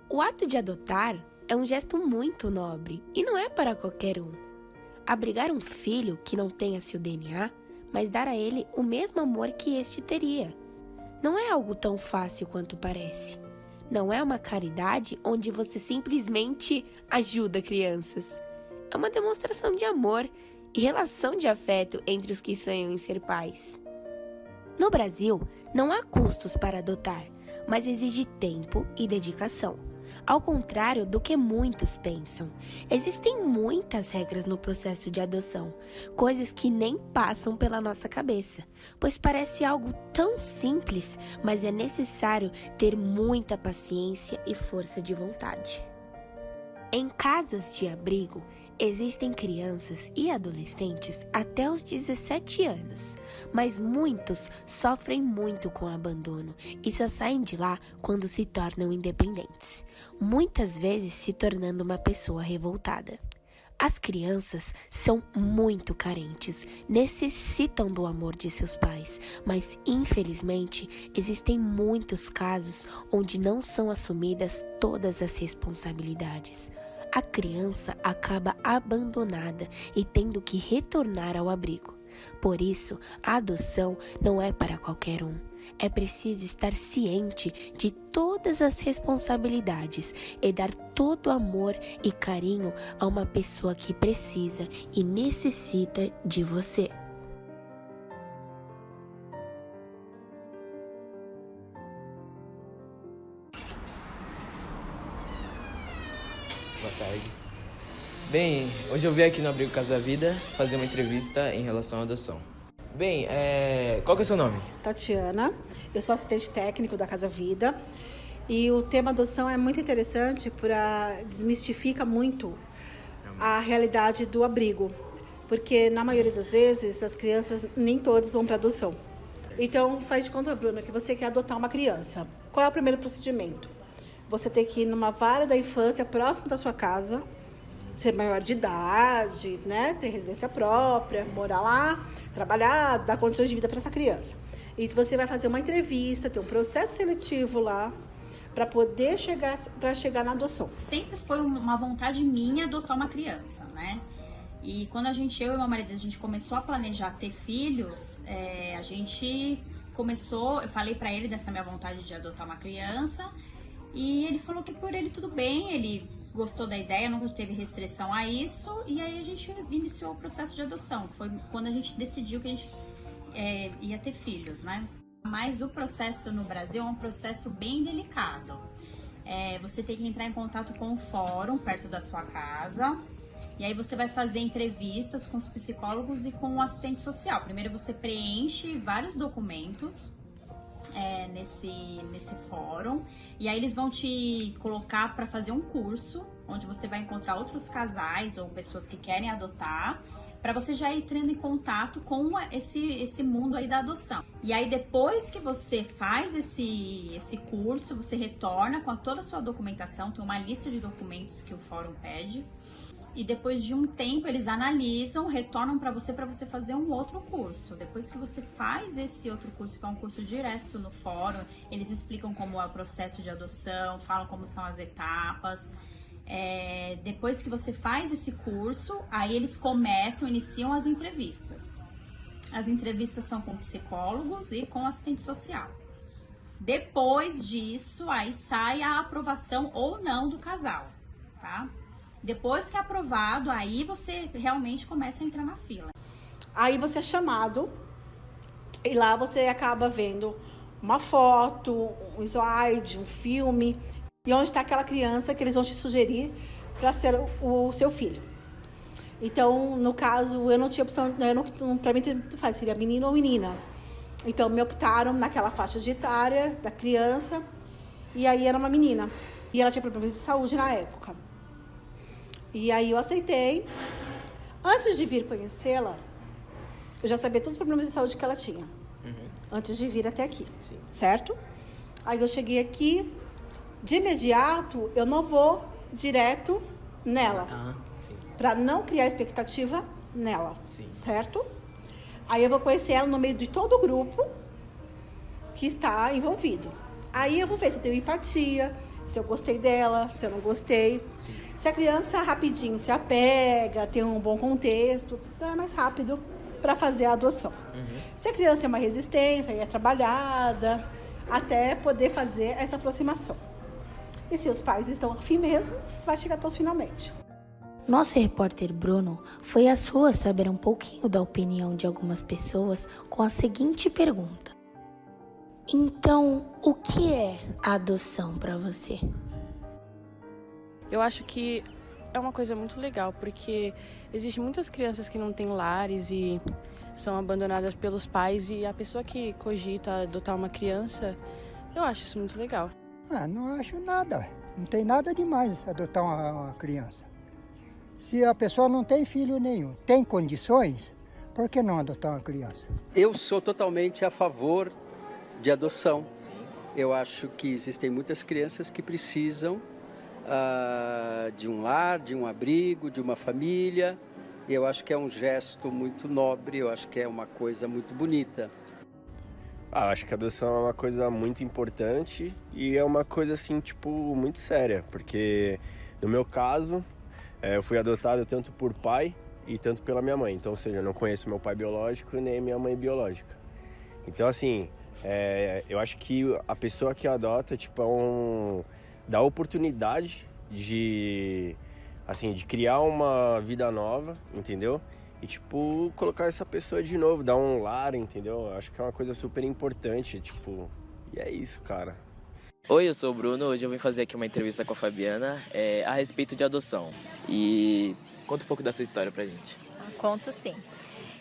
O ato de adotar é um gesto muito nobre e não é para qualquer um. Abrigar um filho que não tenha seu DNA, mas dar a ele o mesmo amor que este teria. Não é algo tão fácil quanto parece. Não é uma caridade onde você simplesmente ajuda crianças. É uma demonstração de amor e relação de afeto entre os que sonham em ser pais. No Brasil, não há custos para adotar, mas exige tempo e dedicação. Ao contrário do que muitos pensam, existem muitas regras no processo de adoção, coisas que nem passam pela nossa cabeça, pois parece algo tão simples, mas é necessário ter muita paciência e força de vontade. Em casas de abrigo, existem crianças e adolescentes até os 17 anos, mas muitos sofrem muito com o abandono e só saem de lá quando se tornam independentes, muitas vezes se tornando uma pessoa revoltada. As crianças são muito carentes, necessitam do amor de seus pais, mas infelizmente existem muitos casos onde não são assumidas todas as responsabilidades. A criança acaba abandonada e tendo que retornar ao abrigo. Por isso, a adoção não é para qualquer um. É preciso estar ciente de todas as responsabilidades e dar todo o amor e carinho a uma pessoa que precisa e necessita de você. Boa tarde. Bem, hoje eu vim aqui no Abrigo Casa Vida fazer uma entrevista em relação à adoção. Bem, qual que é o seu nome? Tatiana, eu sou assistente técnico da Casa Vida e o tema adoção é muito interessante porque desmistifica muito a realidade do abrigo, porque na maioria das vezes as crianças nem todas vão para adoção. Então faz de conta, Bruna, que você quer adotar uma criança. Qual é o primeiro procedimento? Você tem que ir numa vara da infância próximo da sua casa, ser maior de idade, né? Ter residência própria, morar lá, trabalhar, dar condições de vida para essa criança. E você vai fazer uma entrevista, ter um processo seletivo lá, para poder chegar na adoção. Sempre foi uma vontade minha adotar uma criança, né? E quando eu e meu marido, a gente começou a planejar ter filhos, a gente começou, eu falei para ele dessa minha vontade de adotar uma criança, e ele falou que por ele tudo bem, ele gostou da ideia, nunca teve restrição a isso, e aí a gente iniciou o processo de adoção. Foi quando a gente decidiu que a gente ia ter filhos, né? Mas o processo no Brasil é um processo bem delicado. Você tem que entrar em contato com o fórum perto da sua casa, e aí você vai fazer entrevistas com os psicólogos e com o assistente social. Primeiro você preenche vários documentos nesse fórum, e aí eles vão te colocar para fazer um curso onde você vai encontrar outros casais ou pessoas que querem adotar, para você já ir entrando em contato com esse mundo aí da adoção. E aí depois que você faz esse curso, você retorna com toda a sua documentação, tem uma lista de documentos que o fórum pede, e depois de um tempo eles analisam, retornam para você fazer um outro curso. Depois que você faz esse outro curso, que é um curso direto no fórum, eles explicam como é o processo de adoção, falam como são as etapas. Depois que você faz esse curso, aí eles iniciam as entrevistas. As entrevistas são com psicólogos e com assistente social. Depois disso, aí sai a aprovação ou não do casal, tá? Depois que é aprovado, aí você realmente começa a entrar na fila. Aí você é chamado e lá você acaba vendo uma foto, um slide, um filme, e onde está aquela criança que eles vão te sugerir para ser o seu filho. Então, no caso, eu não tinha opção, para mim tanto faz, seria menino ou menina. Então, me optaram naquela faixa de etária da criança, e aí era uma menina. E ela tinha problemas de saúde na época. E aí eu aceitei. Antes de vir conhecê-la, eu já sabia todos os problemas de saúde que ela tinha. Antes de vir até aqui. Sim. Certo? Aí eu cheguei aqui, de imediato, eu não vou direto nela. Para não criar expectativa nela. Sim. Certo? Aí eu vou conhecer ela no meio de todo o grupo que está envolvido. Aí eu vou ver se eu tenho empatia, se eu gostei dela, se eu não gostei. Sim. Se a criança rapidinho se apega, tem um bom contexto, então é mais rápido para fazer a adoção. Se a criança tem uma resistência, aí é trabalhada, até poder fazer essa aproximação. E se os pais estão afim mesmo, vai chegar até os finalmente. Nosso repórter Bruno foi às ruas saber um pouquinho da opinião de algumas pessoas com a seguinte pergunta: então, o que é a adoção para você? Eu acho que é uma coisa muito legal, porque existem muitas crianças que não têm lares e são abandonadas pelos pais, e a pessoa que cogita adotar uma criança, eu acho isso muito legal. Não acho nada. Não tem nada demais adotar uma criança. Se a pessoa não tem filho nenhum, tem condições, por que não adotar uma criança? Eu sou totalmente a favor de adoção. Sim. Eu acho que existem muitas crianças que precisam de um lar, de um abrigo, de uma família. E eu acho que é um gesto muito nobre, eu acho que é uma coisa muito bonita. Acho que a adoção é uma coisa muito importante e é uma coisa assim, tipo, muito séria, porque no meu caso, eu fui adotado tanto por pai e tanto pela minha mãe. Então, ou seja, eu não conheço meu pai biológico nem minha mãe biológica. Então, assim, eu acho que a pessoa que adota, tipo, dá oportunidade de criar uma vida nova, entendeu? E, tipo, colocar essa pessoa de novo, dar um lar, entendeu? Acho que é uma coisa super importante, tipo, e é isso, cara. Oi, eu sou o Bruno, hoje eu vim fazer aqui uma entrevista com a Fabiana a respeito de adoção. E conta um pouco da sua história pra gente. Conto sim.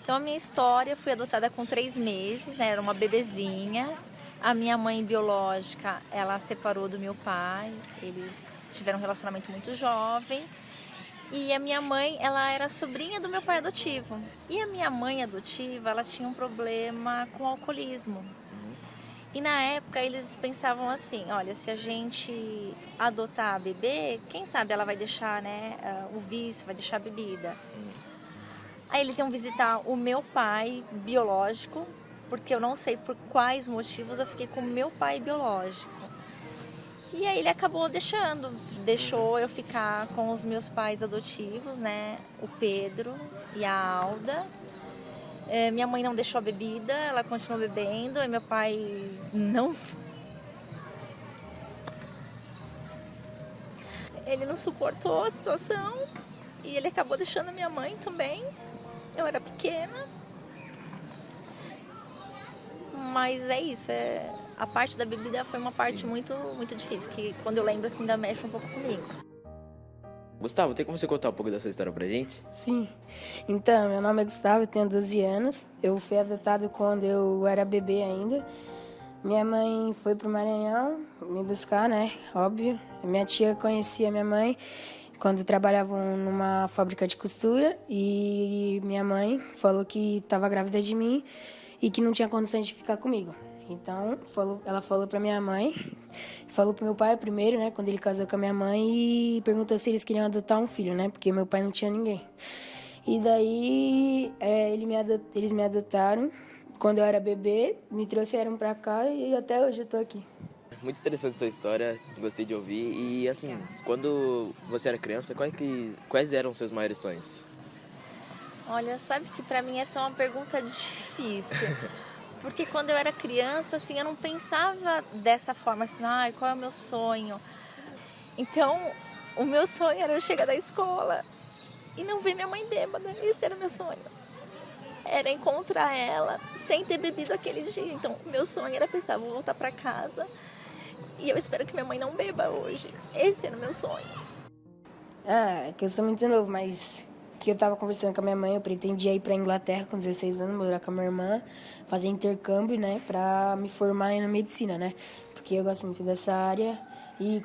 Então a minha história, eu fui adotada com 3 meses, né? Era uma bebezinha. A minha mãe biológica, ela separou do meu pai, eles tiveram um relacionamento muito jovem. E a minha mãe, ela era sobrinha do meu pai adotivo. E a minha mãe adotiva, ela tinha um problema com alcoolismo. E na época eles pensavam assim, olha, se a gente adotar a bebê, quem sabe ela vai deixar, né, o vício, vai deixar a bebida. Aí eles iam visitar o meu pai biológico, porque eu não sei por quais motivos eu fiquei com o meu pai biológico. E aí ele acabou deixou eu ficar com os meus pais adotivos, né, o Pedro e a Alda. Minha mãe não deixou a bebida, ela continuou bebendo, e meu pai não... Ele não suportou a situação e ele acabou deixando a minha mãe também. Eu era pequena. Mas é isso, a parte da bebida foi uma parte muito, muito difícil, que quando eu lembro assim ainda mexe um pouco comigo. Gustavo, tem como você contar um pouco dessa história pra gente? Sim. Então, meu nome é Gustavo, eu tenho 12 anos. Eu fui adotado quando eu era bebê ainda. Minha mãe foi pro Maranhão me buscar, né? Óbvio. Minha tia conhecia minha mãe quando trabalhavam numa fábrica de costura. E minha mãe falou que estava grávida de mim e que não tinha condições de ficar comigo. Então, ela falou pra minha mãe, falou pro meu pai primeiro, né, quando ele casou com a minha mãe, e perguntou se eles queriam adotar um filho, né, porque meu pai não tinha ninguém. E daí, eles me adotaram quando eu era bebê, me trouxeram pra cá e até hoje eu tô aqui. Muito interessante sua história, gostei de ouvir. E assim, quando você era criança, quais eram os seus maiores sonhos? Olha, sabe que pra mim essa é uma pergunta difícil. Porque quando eu era criança, assim, eu não pensava dessa forma, assim, qual é o meu sonho? Então, o meu sonho era eu chegar da escola e não ver minha mãe bêbada. Isso era o meu sonho. Era encontrar ela sem ter bebido aquele dia. Então, o meu sonho era pensar, vou voltar pra casa e eu espero que minha mãe não beba hoje. Esse era o meu sonho. É que eu sou muito novo, mas que eu tava conversando com a minha mãe, eu pretendia ir pra Inglaterra com 16 anos, morar com a minha irmã, fazer intercâmbio, né, pra me formar na medicina, né, porque eu gosto muito dessa área e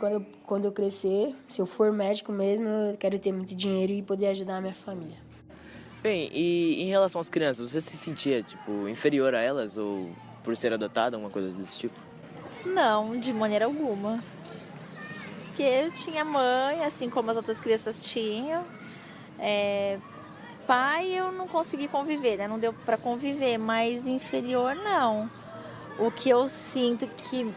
quando eu crescer, se eu for médico mesmo, eu quero ter muito dinheiro e poder ajudar a minha família. Bem, e em relação às crianças, você se sentia, tipo, inferior a elas ou por ser adotada, alguma coisa desse tipo? Não, de maneira alguma. Porque eu tinha mãe, assim como as outras crianças tinham. Pai eu não consegui conviver, né? Não deu pra conviver, mas inferior não. O que eu sinto que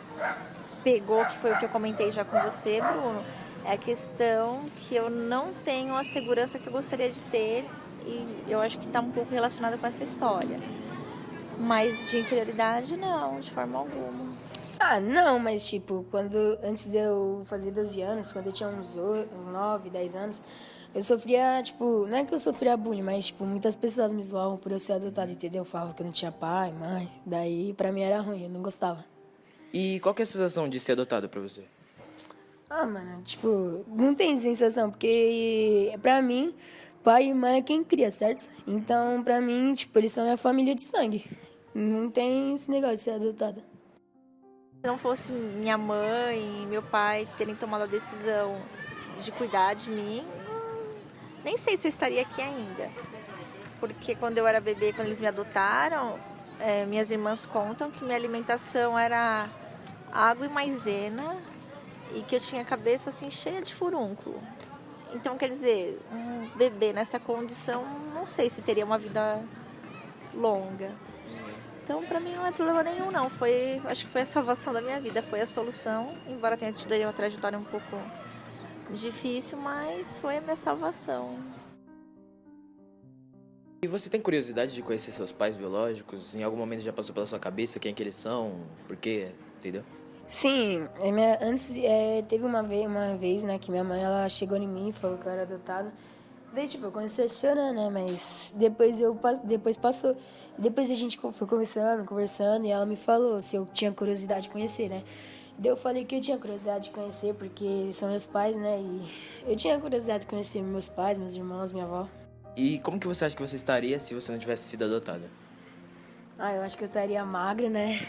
pegou, que foi o que eu comentei já com você, Bruno, é a questão que eu não tenho a segurança que eu gostaria de ter, e eu acho que está um pouco relacionada com essa história. Mas de inferioridade, não, de forma alguma. Ah, não, mas tipo, antes de eu fazer 12 anos, quando eu tinha uns 9, 10 anos, eu sofria, tipo, não é que eu sofria bullying, mas tipo, muitas pessoas me zoavam por eu ser adotado, entendeu? Falavam que eu não tinha pai, mãe, daí pra mim era ruim, eu não gostava. E qual que é a sensação de ser adotado pra você? Ah, mano, tipo, não tem sensação, porque pra mim, pai e mãe é quem cria, certo? Então, pra mim, tipo, eles são minha família de sangue. Não tem esse negócio de ser adotada. Se não fosse minha mãe e meu pai terem tomado a decisão de cuidar de mim, nem sei se eu estaria aqui ainda. Porque quando eu era bebê, quando eles me adotaram, minhas irmãs contam que minha alimentação era água e maisena e que eu tinha a cabeça assim cheia de furúnculo. Então, quer dizer, um bebê nessa condição, não sei se teria uma vida longa. Então, pra mim não é problema nenhum, não. Acho que foi a salvação da minha vida, foi a solução. Embora tenha tido uma trajetória um pouco difícil, mas foi a minha salvação. E você tem curiosidade de conhecer seus pais biológicos? Em algum momento já passou pela sua cabeça quem é que eles são? Por quê? Entendeu? Sim, antes teve uma vez, né, que minha mãe ela chegou em mim e falou que eu era adotada. Daí, tipo, eu comecei a chorar, né, mas depois passou. Depois a gente foi conversando, e ela me falou se eu tinha curiosidade de conhecer, né. Daí eu falei que eu tinha curiosidade de conhecer, porque são meus pais, né, e eu tinha curiosidade de conhecer meus pais, meus irmãos, minha avó. E como que você acha que você estaria se você não tivesse sido adotada? Ah, eu acho que eu estaria magra, né?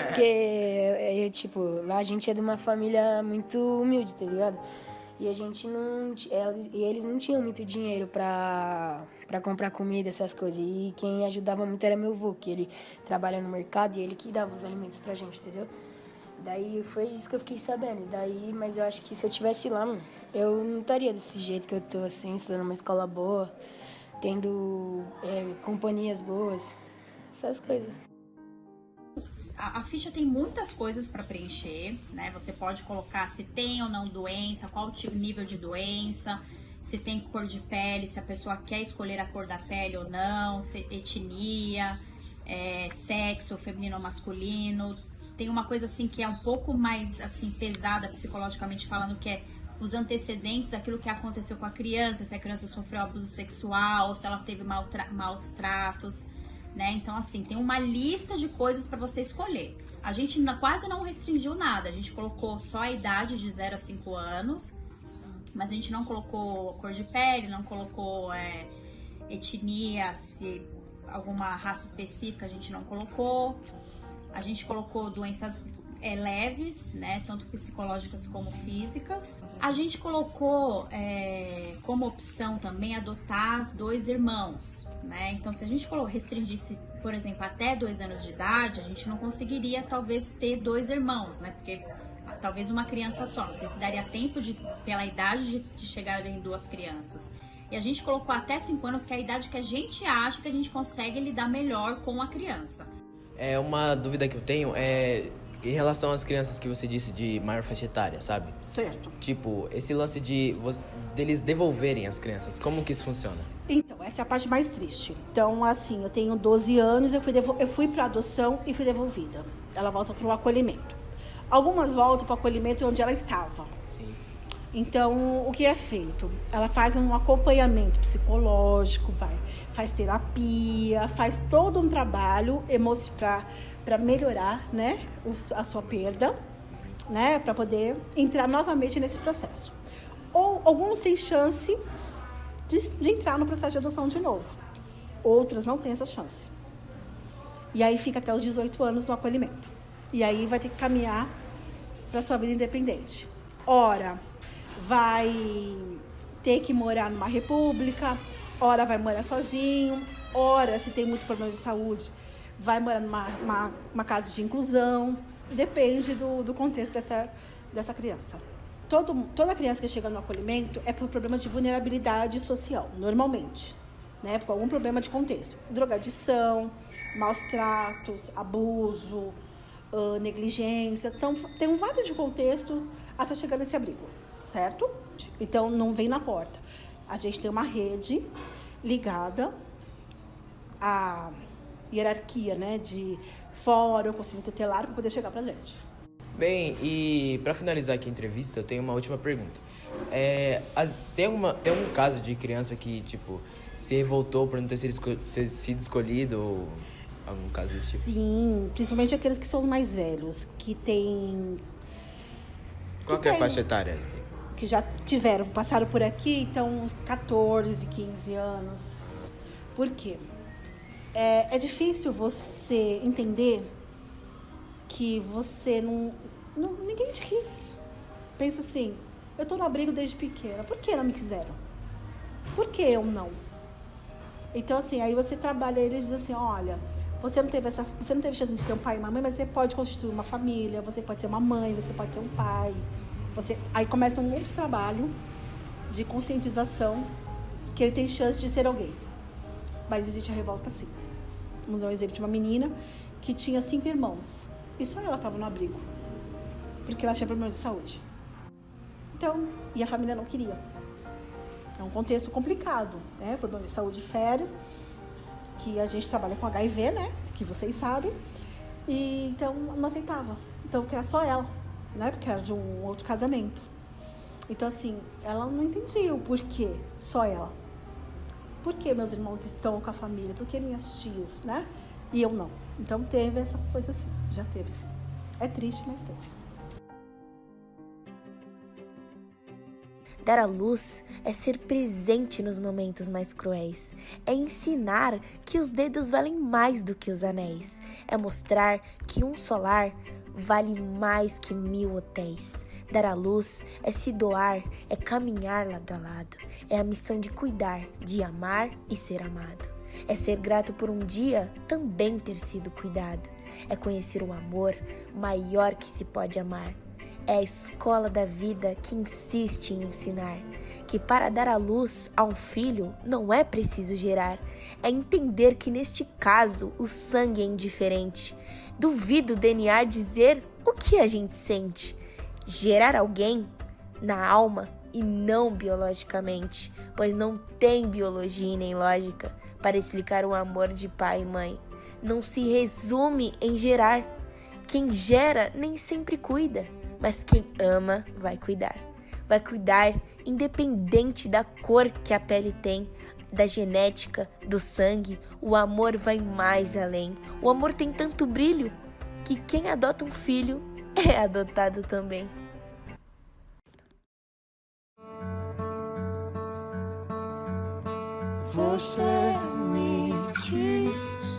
Porque, tipo, lá a gente é de uma família muito humilde, tá ligado? E a gente não... eles não tinham muito dinheiro pra comprar comida, essas coisas. E quem ajudava muito era meu avô, que ele trabalha no mercado e ele que dava os alimentos pra gente, entendeu? Daí foi isso que eu fiquei sabendo. Mas eu acho que se eu tivesse lá, eu não estaria desse jeito que eu tô, assim, estudando numa escola boa, tendo companhias boas, essas coisas. A ficha tem muitas coisas para preencher, né? Você pode colocar se tem ou não doença, qual o nível de doença, se tem cor de pele, se a pessoa quer escolher a cor da pele ou não, se etnia, sexo, feminino ou masculino. Tem uma coisa assim que é um pouco mais assim pesada psicologicamente falando, que é os antecedentes, aquilo que aconteceu com a criança, se a criança sofreu abuso sexual, se ela teve maus tratos, né? Então, assim, tem uma lista de coisas para você escolher. A gente quase não restringiu nada, a gente colocou só a idade de 0 a 5 anos, mas a gente não colocou cor de pele, não colocou etnia, se alguma raça específica a gente não colocou. A gente colocou doenças leves, né, tanto psicológicas como físicas. A gente colocou como opção também adotar 2 irmãos, né? Então, se a gente restringisse, por exemplo, até 2 anos de idade, a gente não conseguiria talvez ter 2 irmãos, né? Porque talvez uma criança só, não sei se daria tempo pela idade de chegarem 2 crianças. E a gente colocou até 5 anos, que é a idade que a gente acha que a gente consegue lidar melhor com a criança. Uma dúvida que eu tenho em relação às crianças que você disse de maior faixa etária, sabe? Certo. Tipo, esse lance deles devolverem as crianças, como que isso funciona? Então, essa é a parte mais triste. Então, assim, eu tenho 12 anos, eu fui para adoção e fui devolvida. Ela volta para o acolhimento. Algumas voltam para o acolhimento onde ela estava. Sim. Então, o que é feito? Ela faz um acompanhamento psicológico, faz terapia, faz todo um trabalho para melhorar, né, a sua perda, né, para poder entrar novamente nesse processo. Ou alguns têm chance de entrar no processo de adoção de novo. Outras não têm essa chance. E aí fica até os 18 anos no acolhimento. E aí vai ter que caminhar para sua vida independente. Ora, vai ter que morar numa república, ora vai morar sozinho, ora, se tem muito problema de saúde, vai morar numa casa de inclusão. Depende do contexto dessa criança. Toda criança que chega no acolhimento é por problema de vulnerabilidade social, normalmente, né? Por algum problema de contexto. Drogadição, maus tratos, abuso, negligência. Então, tem vários de contextos até chegar nesse abrigo, certo? Então, não vem na porta. A gente tem uma rede ligada à hierarquia, né, de fórum, conselho tutelar, para poder chegar pra gente. Bem, e para finalizar aqui a entrevista, eu tenho uma última pergunta. Tem um caso de criança que, tipo, se revoltou por não ter sido escolhido ou algum caso desse tipo? Sim, principalmente aqueles que são os mais velhos, que têm... Qual que é a faixa etária? Que já passaram por aqui, então 14, 15 anos. Por quê? É difícil você entender que você ninguém te quis. Pensa assim, eu tô no abrigo desde pequena, por que não me quiseram? Por que eu não? Então, assim, aí você trabalha ele e diz assim, olha, você não teve chance de ter um pai e uma mãe, mas você pode constituir uma família, você pode ser uma mãe, você pode ser um pai. Aí começa um outro trabalho de conscientização que ele tem chance de ser alguém. Mas existe a revolta, sim. Vamos dar um exemplo de uma menina que tinha 5 irmãos. E só ela estava no abrigo. Porque ela tinha problema de saúde. Então, e a família não queria. É um contexto complicado, né? Problema de saúde sério. Que a gente trabalha com HIV, né? Que vocês sabem. E então, não aceitava. Então, que era só ela, né? Porque era de um outro casamento. Então, assim, ela não entendia o porquê só ela. Por que meus irmãos estão com a família? Por que minhas tias, né? E eu não. Então teve essa coisa assim. Já teve, sim. É triste, mas teve. Dar à luz é ser presente nos momentos mais cruéis. É ensinar que os dedos valem mais do que os anéis. É mostrar que um solar vale mais que 1000 hotéis. Dar à luz é se doar, é caminhar lado a lado. É a missão de cuidar, de amar e ser amado. É ser grato por um dia também ter sido cuidado. É conhecer o amor maior que se pode amar. É a escola da vida que insiste em ensinar que para dar à luz a um filho não é preciso gerar. É entender que neste caso o sangue é indiferente. Duvido o DNA dizer o que a gente sente. Gerar alguém na alma e não biologicamente, pois não tem biologia e nem lógica para explicar o amor de pai e mãe. Não se resume em gerar. Quem gera nem sempre cuida, mas quem ama vai cuidar. Vai cuidar independente da cor que a pele tem, da genética, do sangue. O amor vai mais além. O amor tem tanto brilho que quem adota um filho é adotado também. Você me quis,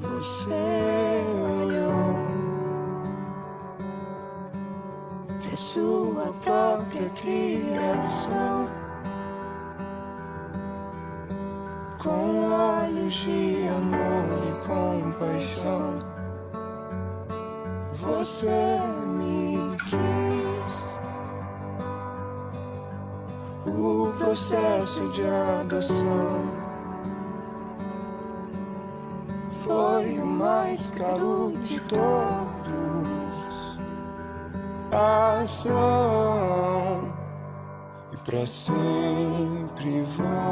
você olhou pra sua própria criação com olhos de amor e compaixão. Você me quis. O processo de adoção foi o mais caro de todos. Ação e pra sempre vou.